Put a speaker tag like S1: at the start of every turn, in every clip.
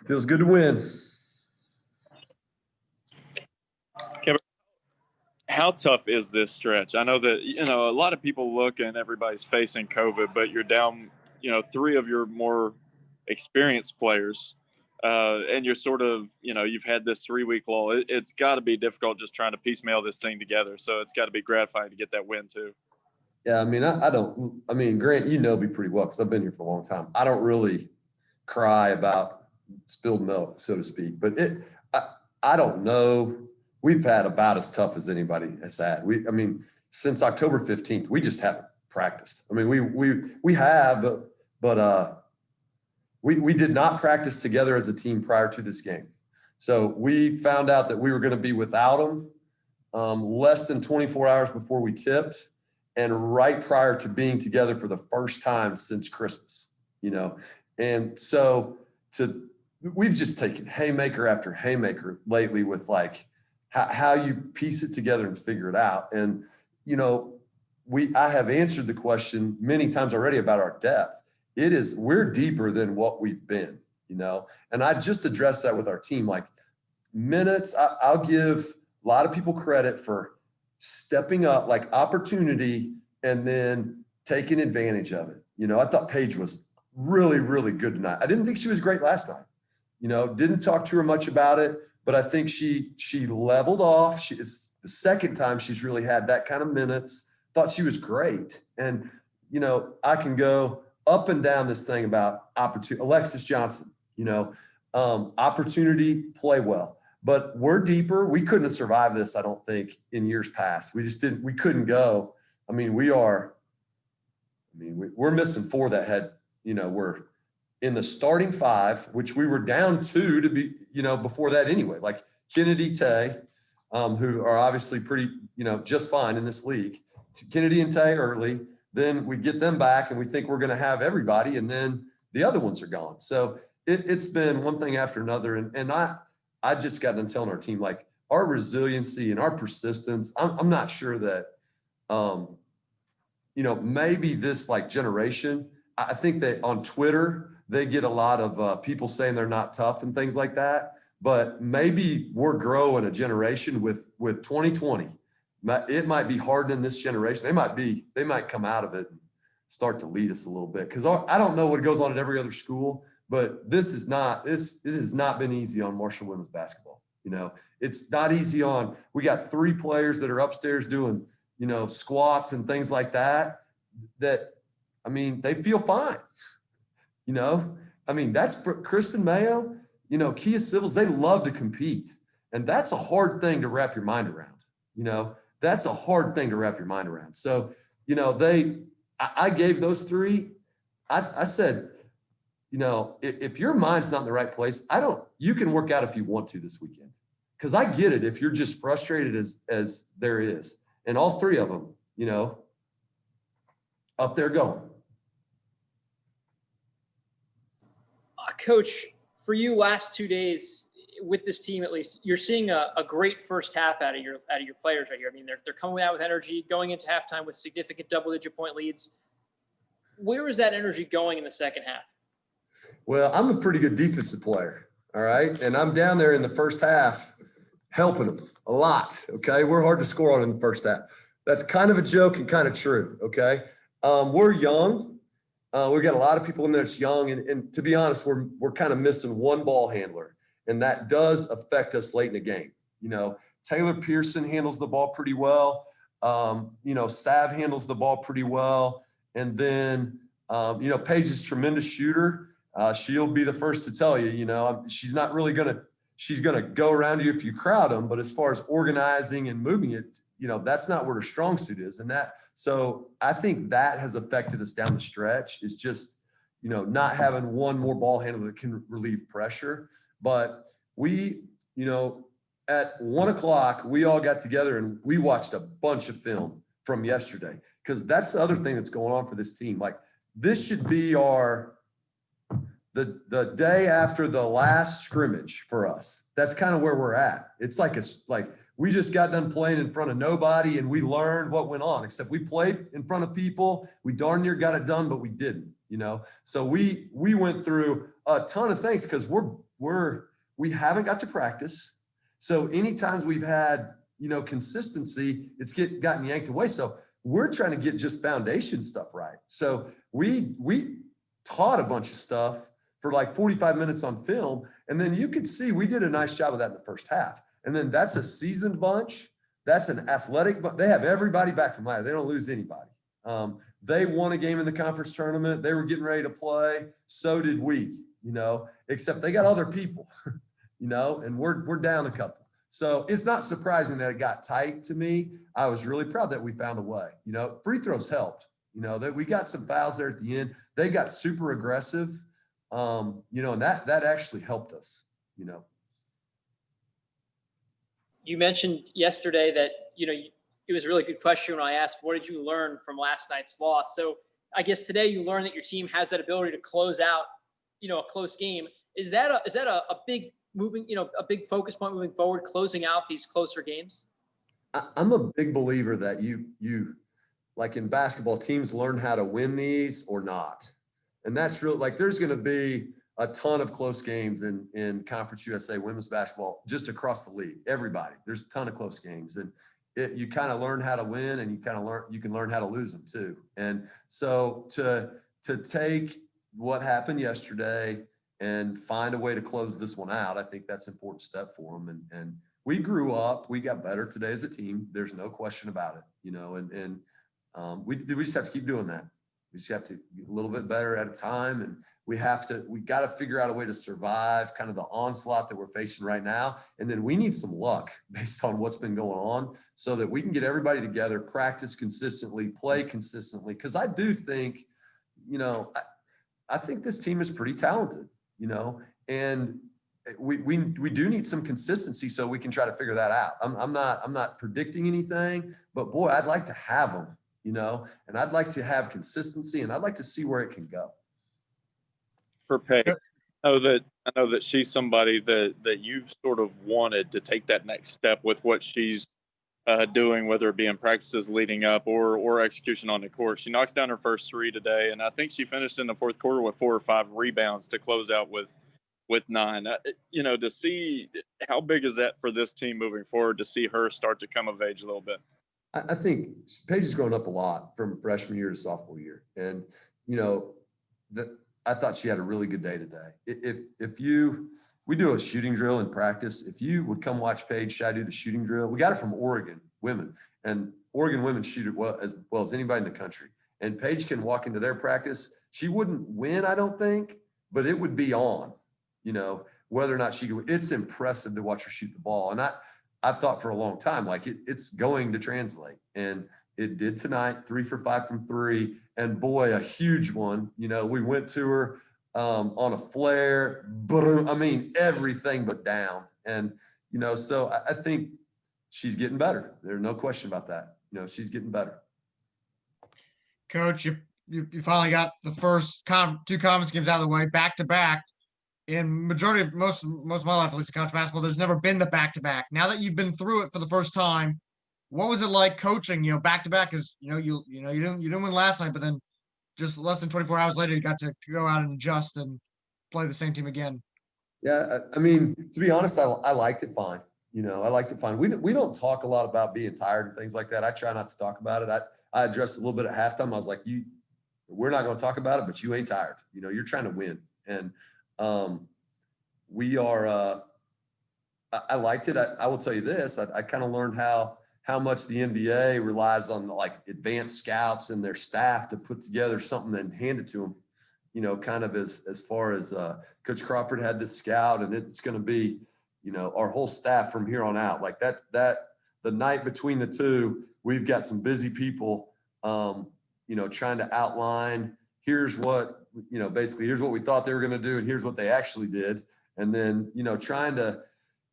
S1: Feels good to win.
S2: Kemper, how tough is this stretch? I know that, a lot of people look and everybody's facing COVID, but you're down, three of your more experienced players. And you're sort of, you've had this 3-week lull. It's got to be difficult just trying to piecemeal this thing together. So it's got to be gratifying to get that win too.
S1: Yeah, Grant, me pretty well because I've been here for a long time. I don't really cry about spilled milk, so to speak. But I don't know. We've had about as tough as anybody has had. Since October 15th, we just haven't practiced. We have, but we did not practice together as a team prior to this game. So we found out that we were going to be without them less than 24 hours before we tipped, and right prior to being together for the first time since Christmas, And so we've just taken haymaker after haymaker lately with how you piece it together and figure it out. And, I have answered the question many times already about our depth. We're deeper than what we've been, and I just addressed that with our team. Minutes, I'll give a lot of people credit for stepping up, opportunity, and then taking advantage of it. I thought Paige was really, really good tonight. I didn't think she was great last night. Didn't talk to her much about it, but I think she leveled off. It's the second time she's really had that kind of minutes. Thought she was great. And, I can go up and down this thing about opportunity. Alexis Johnson, opportunity, play well. But we're deeper. We couldn't have survived this, I don't think, in years past. We couldn't go. We're missing 4 that had, we're in the starting 5, which we were down 2 to be, before that anyway, like Kennedy, Tay, who are obviously pretty, just fine in this league. Kennedy and Tay early, then we get them back and we think we're going to have everybody, and then the other ones are gone. So it's been one thing after another. And I just got done telling our team, our resiliency and our persistence, I'm not sure that, maybe this generation, I think that on Twitter, they get a lot of people saying they're not tough and things like that. But maybe we're growing a generation with 2020. It might be hardening this generation. They might come out of it and start to lead us a little bit. Because I don't know what goes on at every other school, but it has not been easy on Marshall women's basketball. It's not easy we got 3 players that are upstairs doing, squats and things like that, they feel fine. That's Kristen Mayo, Kia Civils, they love to compete. And that's a hard thing to wrap your mind around. That's a hard thing to wrap your mind around. So, I gave those 3, I said, if your mind's not in the right place, you can work out if you want to this weekend. Because I get it if you're just frustrated as there is. And all 3 of them, up there going.
S3: Coach, for you, last 2 days with this team, at least, you're seeing a great first half out of your players right here. They're coming out with energy, going into halftime with significant double-digit point leads. Where is that energy going in the second half?
S1: Well, I'm a pretty good defensive player, all right? And I'm down there in the first half helping them a lot, okay? We're hard to score on in the first half. That's kind of a joke and kind of true, okay? We're young. We've got a lot of people in there that's young. And to be honest, we're kind of missing one ball handler. And that does affect us late in the game. Taylor Pearson handles the ball pretty well. Sav handles the ball pretty well. And then, Paige is a tremendous shooter. She'll be the first to tell you, she's not really she's going to go around you if you crowd them. But as far as organizing and moving it, that's not where her strong suit is. So I think that has affected us down the stretch, is just, not having one more ball handler that can relieve pressure. But we, at 1:00, we all got together and we watched a bunch of film from yesterday, because that's the other thing that's going on for this team. This should be the day after the last scrimmage for us. That's kind of where we're at. It's like we just got done playing in front of nobody and we learned what went on, except we played in front of people. We darn near got it done, but we didn't, So we went through a ton of things because we haven't got to practice. So any times we've had, consistency, it's gotten yanked away. So we're trying to get just foundation stuff right. So we taught a bunch of stuff for like 45 minutes on film. And then you could see we did a nice job of that in the first half. And then that's a seasoned bunch. That's an athletic, but they have everybody back from last. They don't lose anybody. They won a game in the conference tournament. They were getting ready to play. So did we, except they got other people, and we're down a couple. So it's not surprising that it got tight to me. I was really proud that we found a way. Free throws helped. That we got some fouls there at the end. They got super aggressive, and that actually helped us.
S3: You mentioned yesterday that it was a really good question when I asked, what did you learn from last night's loss? So I guess today you learned that your team has that ability to close out, a close game. Is that a big a big focus point moving forward, closing out these closer games?
S1: I'm a big believer that you like in basketball, teams learn how to win these or not. And that's really like, there's going to be a ton of close games in Conference USA women's basketball, just across the league, everybody. There's a ton of close games, and you kind of learn how to win, and you can learn how to lose them too. And so to take what happened yesterday and find a way to close this one out, I think that's an important step for them. And we grew up, we got better today as a team. There's no question about it, and we just have to keep doing that. We just have to get a little bit better at a time, and we got to figure out a way to survive kind of the onslaught that we're facing right now. And then we need some luck based on what's been going on so that we can get everybody together, practice consistently, play consistently. Cause I do think, I think this team is pretty talented, and we do need some consistency so we can try to figure that out. I'm not predicting anything, but boy, I'd like to have them, and I'd like to have consistency, and I'd like to see where it can go.
S2: For Paige, I know that she's somebody that you've sort of wanted to take that next step with what she's doing, whether it be in practices leading up or execution on the court. She knocks down her first three today, and I think she finished in the fourth quarter with 4 or 5 rebounds to close out with 9. To see how big is that for this team moving forward, to see her start to come of age a little bit.
S1: I think Paige has grown up a lot from freshman year to sophomore year. And, I thought she had a really good day today. We do a shooting drill in practice. If you would come watch Paige Shy do the shooting drill, we got it from Oregon women, and Oregon women shoot it well as anybody in the country. And Paige can walk into their practice. She wouldn't win, I don't think, but it would be on, whether or not she could. It's impressive to watch her shoot the ball. And I've thought for a long time, like it's going to translate. And it did tonight, 3 for 5 from 3. And boy, a huge one. We went to her on a flare, boom. I mean, everything but down. And, so I think she's getting better. There's no question about that. She's getting better.
S4: Coach, you finally got the first 2 conference games out of the way, back to back. In majority of most of my life, at least in college basketball, there's never been the back to back. Now that you've been through it for the first time, what was it like coaching? Back to back is you didn't win last night, but then just less than 24 hours later, you got to go out and adjust and play the same team again.
S1: Yeah, I mean, to be honest, I liked it fine. I liked it fine. We don't talk a lot about being tired and things like that. I try not to talk about it. I addressed a little bit at halftime. I was like, we're not going to talk about it, but you ain't tired. You're trying to win. And we are, I liked it. I will tell you this, I kind of learned how much the NBA relies on like advanced scouts and their staff to put together something and hand it to them, kind of as far as Coach Crawford had this scout, and it's going to be, our whole staff from here on out. Like that the night between the two, we've got some busy people, trying to outline, here's what, basically here's what we thought they were going to do, and here's what they actually did. And then,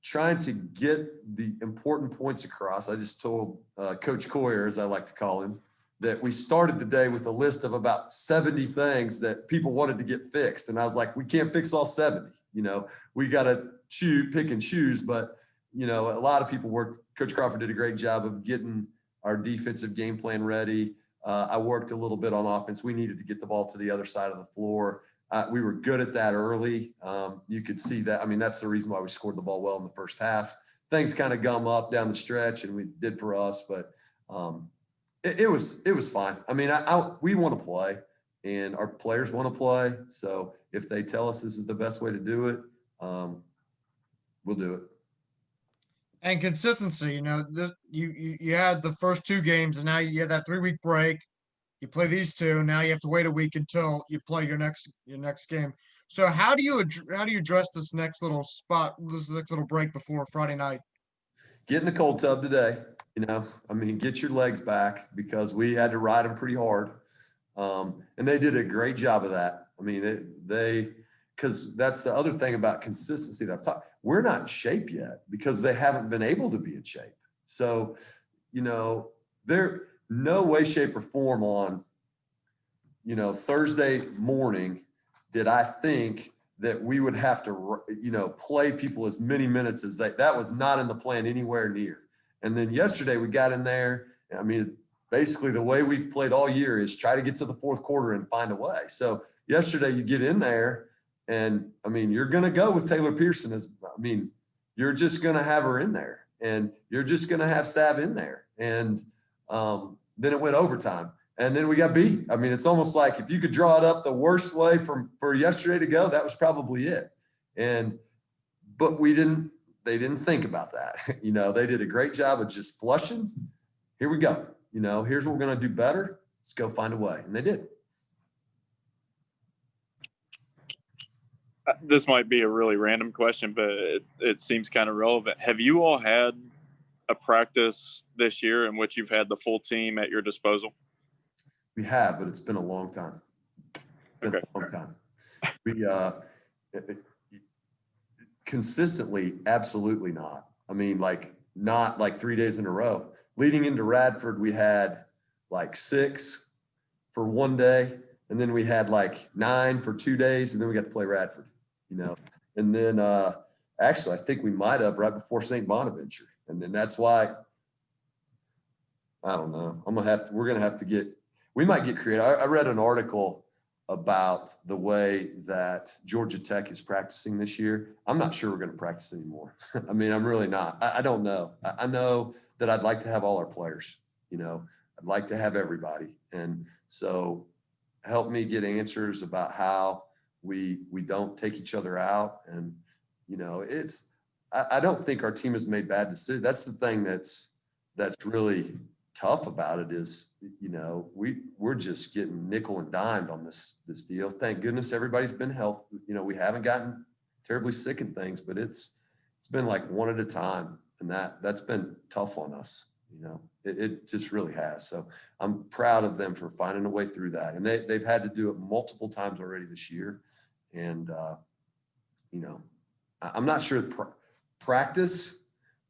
S1: trying to get the important points across. I just told Coach Coyer, as I like to call him, that we started the day with a list of about 70 things that people wanted to get fixed. And I was like, we can't fix all 70, we got to pick and choose. But, a lot of people worked. Coach Crawford did a great job of getting our defensive game plan ready. I worked a little bit on offense. We needed to get the ball to the other side of the floor. We were good at that early. You could see that. I mean, that's the reason why we scored the ball well in the first half. Things kind of gum up down the stretch, and we did for us, but it was fine. I mean, we want to play, and our players want to play. So if they tell us this is the best way to do it, we'll do it.
S4: And consistency, you had the first 2 games, and now you had that 3-week break. You play these 2. Now you have to wait a week until you play your next game. So how do you address this next little break before Friday night?
S1: Get in the cold tub today. I mean, get your legs back, because we had to ride them pretty hard. And they did a great job of that. I mean, because that's the other thing about consistency that I've talked. We're not in shape yet because they haven't been able to be in shape. So, they're no way, shape, or form on, Thursday morning did I think that we would have to, play people as many minutes as that was not in the plan anywhere near. And then yesterday we got in there. I mean, basically the way we've played all year is try to get to the fourth quarter and find a way. So yesterday you get in there, and I mean, you're going to go with Taylor Pearson you're just going to have her in there, and you're just going to have Sav in there. And then it went overtime, and then we got beat. I mean, it's almost like if you could draw it up the worst way for yesterday to go, that was probably it. But they didn't think about that. They did a great job of just flushing. Here we go. Here's what we're going to do better. Let's go find a way. And they did.
S2: This might be a really random question, but it seems kind of relevant. Have you all had a practice this year in which you've had the full team at your disposal?
S1: We have, but it's been a long time.
S2: Okay.
S1: A long time. We consistently, absolutely not. I mean, not like 3 days in a row. Leading into Radford, we had like 6 for one day, and then we had like 9 for 2 days, and then we got to play Radford, And then actually, I think we might have right before St. Bonaventure, and then that's why I don't know. We might get creative. I read an article about the way that Georgia Tech is practicing this year. I'm not sure we're going to practice anymore. I mean, I'm really not. I don't know. I know that I'd like to have all our players, I'd like to have everybody. And so help me get answers about how we don't take each other out. And, I don't think our team has made bad decisions. That's the thing that's really tough about it is, we're just getting nickel and dimed on this deal. Thank goodness everybody's been healthy. We haven't gotten terribly sick and things, but it's been like one at a time, and that's been tough on us. It just really has. So I'm proud of them for finding a way through that, and they've had to do it multiple times already this year. And I'm not sure practice.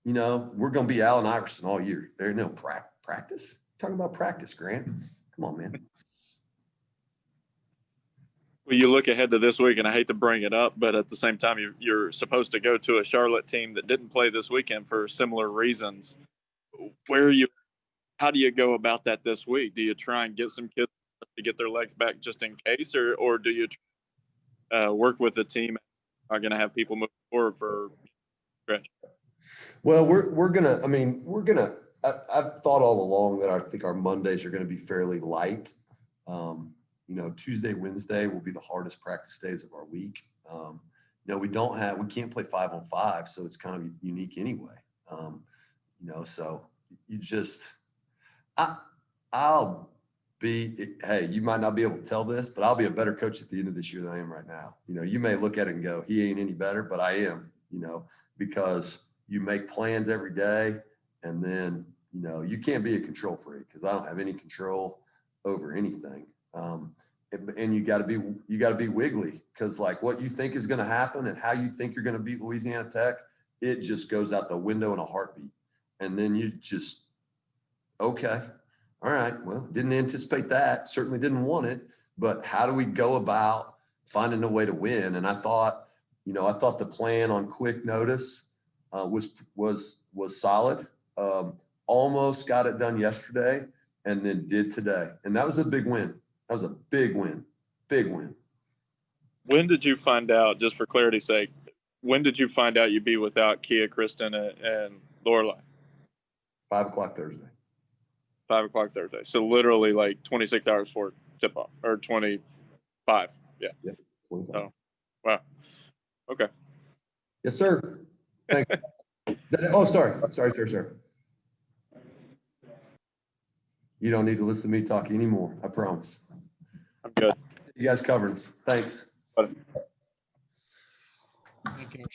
S1: We're going to be Allen Iverson all year. There's no practice. Talking about practice, Grant. Come on, man.
S2: Well, you look ahead to this week, and I hate to bring it up, but at the same time, you're supposed to go to a Charlotte team that didn't play this weekend for similar reasons. How do you go about that this week? Do you try and get some kids to get their legs back just in case, or do you work with the team? Are going to have people move forward for stretch?
S1: Well, I've thought all along that I think our Mondays are going to be fairly light. Tuesday, Wednesday will be the hardest practice days of our week. We can't play 5-on-5, so it's kind of unique anyway. So you just, hey, you might not be able to tell this, but I'll be a better coach at the end of this year than I am right now. You may look at it and go, he ain't any better, but I am, because you make plans every day, and then, you can't be a control freak, because I don't have any control over anything. And you got to be wiggly, because like what you think is going to happen and how you think you're going to beat Louisiana Tech, it just goes out the window in a heartbeat. And then you just, okay, all right, well, didn't anticipate that, certainly didn't want it, but how do we go about finding a way to win? And I thought the plan on quick notice was solid. Almost got it done yesterday, and then did today. And that was a big win. That was a big win. Big win.
S2: When did you find out, just for clarity's sake, when did you find out you'd be without Kia, Kristen, and Lorelai?
S1: 5 o'clock Thursday.
S2: 5 o'clock Thursday. So literally like 26 hours before tip off, or 25. Yeah.
S1: Yep. 25.
S2: Oh, wow. Okay.
S1: Yes, sir. Thanks. Oh, sorry. Sorry, sir. You don't need to listen to me talk anymore. I promise.
S2: I'm good.
S1: You guys covered us. Thanks.
S4: Thank you.